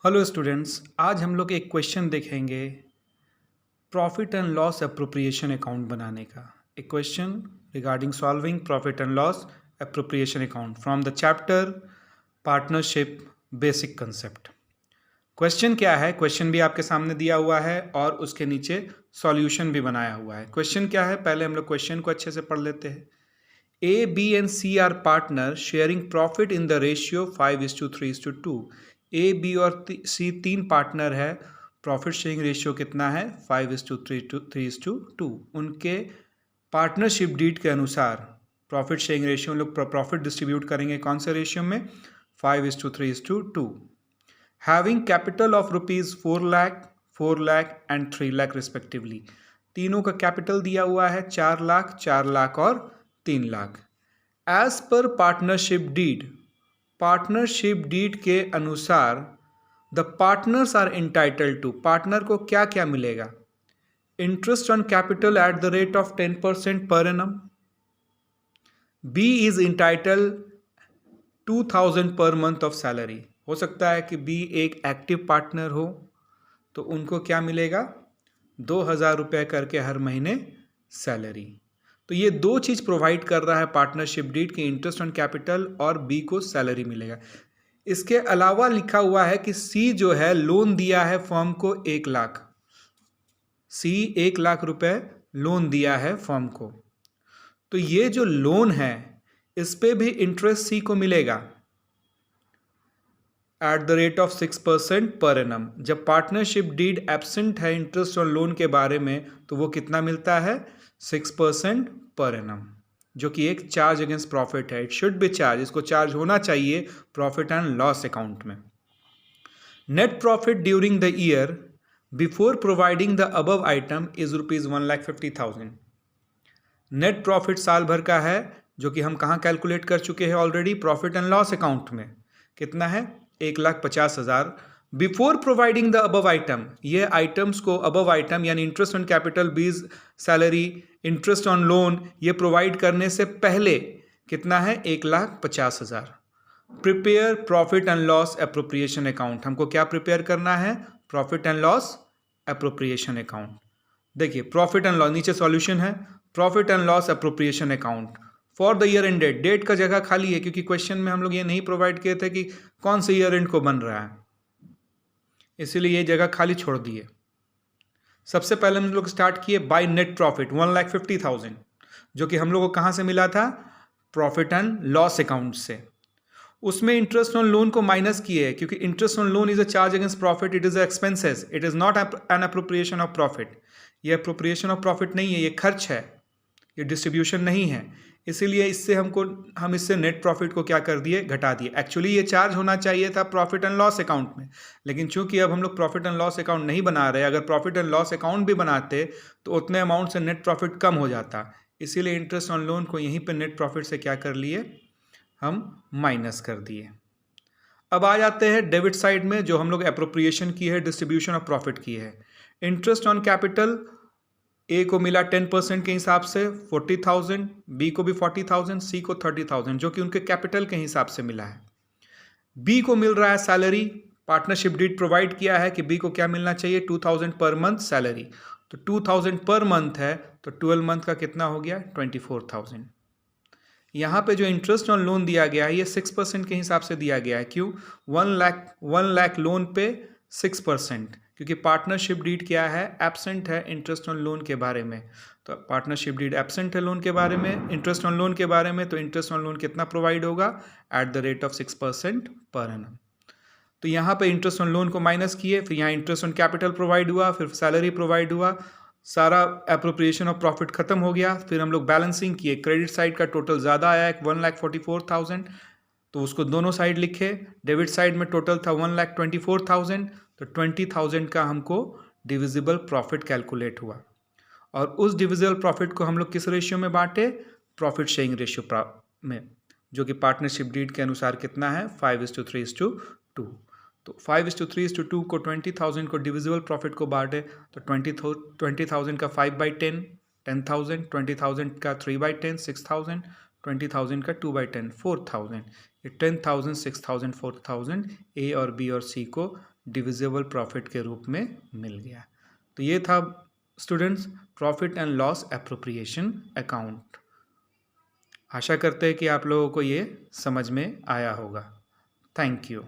Hello students, आज हम लोग एक क्वेश्चन देखेंगे profit and loss appropriation account बनाने का। एक question regarding solving profit and loss appropriation account from the chapter partnership basic concept. Question क्या है? क्वेश्चन भी आपके सामने दिया हुआ है और उसके नीचे सॉल्यूशन भी बनाया हुआ है। क्वेश्चन क्या है, पहले हम लोग क्वेश्चन को अच्छे से पढ़ लेते हैं। A, B and C are partners sharing profit in the ratio 5:3:2। A, B और C तीन पार्टनर है। प्रॉफिट शेयरिंग रेशियो कितना है? 5:3:2। उनके पार्टनरशिप डीड के अनुसार प्रॉफिट शेयरिंग रेशियो लोग प्रॉफिट डिस्ट्रीब्यूट करेंगे कौन से रेशियो में? 5:3:2। Having capital of rupees 4 lakh, 4 lakh and 3 lakh respectively. तीनों का कैपिटल दिया हुआ है 4 लाख, 4 लाख और 3 लाख। एज पर पार्टनरशिप डीड के अनुसार the partners are entitled to, partner को क्या क्या मिलेगा? Interest on capital at the rate of 10% per annum. B is entitle 2000 per month of salary. हो सकता है कि बी एक एक्टिव पार्टनर हो तो उनको क्या मिलेगा? 2000 रुपये करके हर महीने सैलरी। तो ये दो चीज़ प्रोवाइड कर रहा है पार्टनरशिप डीड की, इंटरेस्ट ऑन कैपिटल और बी को सैलरी मिलेगा। इसके अलावा लिखा हुआ है कि सी जो है लोन दिया है फर्म को 1 लाख। सी 1 लाख रुपए लोन दिया है फर्म को, तो ये जो लोन है इस पे भी इंटरेस्ट सी को मिलेगा eight the rate of 6% per annum. जब पार्टनरशिप डीड एब्सेंट है इंटरेस्ट ऑन लोन के बारे में तो वो कितना मिलता है? 6% पर एनम, जो कि एक चार्ज अगेंस्ट प्रॉफिट है। इट शुड बी चार्ज, इसको चार्ज होना चाहिए प्रॉफिट एंड लॉस अकाउंट में। Net profit during the year before providing the above item is ₹1,50,000। Net profit साल भर का है, जो कि हम कहाँ कैलकुलेट कर चुके हैं already? Profit and loss account में। कितना है? 1,50,000 before providing the above item. ये आइटम्स को अबव आइटम यानी इंटरेस्ट ऑन कैपिटल, बीज सैलरी, इंटरेस्ट ऑन लोन, ये प्रोवाइड करने से पहले कितना है? 1,50,000। Prepare profit and loss appropriation account. हमको क्या प्रिपेयर करना है? Profit and loss appropriation account. देखिए प्रॉफिट एंड लॉस, नीचे सॉल्यूशन है। Profit and loss appropriation account for the year ended. Date का जगह खाली है क्योंकि क्वेश्चन में हम लोग ये नहीं प्रोवाइड किए थे कि कौन से ईयर एंड को बन रहा है, इसीलिए ये जगह खाली छोड़ दिए। सबसे पहले हम लोग स्टार्ट किए बाय नेट प्रॉफिट 1,50,000, जो कि हम लोग को कहाँ से मिला था? प्रॉफिट एंड लॉस अकाउंट से। उसमें इंटरेस्ट ऑन लोन को माइनस किए क्योंकि interest on loan is a charge against profit, it is expenses, it is not an appropriation of profit. ये अप्रोप्रिएशन ऑफ प्रॉफिट नहीं है, ये खर्च है, ये डिस्ट्रीब्यूशन नहीं है। इसीलिए इससे हम इससे नेट प्रॉफिट को क्या कर दिए? घटा दिए। एक्चुअली ये चार्ज होना चाहिए था प्रॉफिट एंड लॉस अकाउंट में, लेकिन चूंकि अब हम लोग प्रॉफिट एंड लॉस अकाउंट नहीं बना रहे, अगर प्रॉफिट एंड लॉस अकाउंट भी बनाते तो उतने अमाउंट से नेट प्रॉफिट कम हो जाता। इसीलिए इंटरेस्ट ऑन लोन को यहीं पर नेट प्रॉफिट से क्या कर लिए? हम माइनस कर दिए। अब आ जाते हैं डेबिट साइड में, जो हम लोग एप्रोप्रिएशन की है, डिस्ट्रीब्यूशन ऑफ प्रॉफिट की है। इंटरेस्ट ऑन कैपिटल ए को मिला 10% के हिसाब से 40,000, बी को भी 40,000, सी को 30,000, जो कि उनके कैपिटल के हिसाब से मिला है। बी को मिल रहा है सैलरी, पार्टनरशिप डीड प्रोवाइड किया है कि बी को क्या मिलना चाहिए? 2,000 पर मंथ सैलरी। तो 2,000 पर मंथ है तो 12 मंथ का कितना हो गया? 24,000। यहाँ पे जो इंटरेस्ट ऑन लोन दिया गया है ये 6% के हिसाब से दिया गया है। क्यों? 1 लाख लोन पे 6%, क्योंकि पार्टनरशिप डीड क्या है? एब्सेंट है इंटरेस्ट ऑन लोन के बारे में। तो पार्टनरशिप डीड एब्सेंट है लोन के बारे में, इंटरेस्ट ऑन लोन के बारे में, तो इंटरेस्ट ऑन लोन कितना प्रोवाइड होगा? Eight the rate of 6% per annum. तो यहाँ पे इंटरेस्ट ऑन लोन को माइनस किए, फिर यहाँ इंटरेस्ट ऑन कैपिटल प्रोवाइड हुआ, फिर सैलरी प्रोवाइड हुआ, सारा एप्रोप्रिएशन ऑफ प्रॉफिट खत्म हो गया। फिर हम लोग बैलेंसिंग किए, क्रेडिट साइड का टोटल ज़्यादा आया है 1,44,000, तो उसको दोनों साइड लिखे। डेबिट साइड में टोटल था 1,24,000, तो 20,000 का हमको डिविजिबल प्रॉफिट कैलकुलेट हुआ। और उस डिविजिबल प्रॉफिट को हम लोग किस रेशियो में बांटे? प्रॉफिट शेयरिंग रेशियो में, जो कि पार्टनरशिप डीड के अनुसार कितना है? 5:3:2। तो 5:3:2 को 20,000 को डिविजिबल प्रॉफिट को बांटे तो 20,000 का 5/10 10,000, 20,000 का 3/10 6,000, 20,000 का 2/10 4,000। ये 10,000 6,000 4,000 ए और बी और सी को डिविजिबल प्रॉफिट के रूप में मिल गया। तो ये था students profit and loss appropriation account. आशा करते हैं कि आप लोगों को ये समझ में आया होगा। Thank you.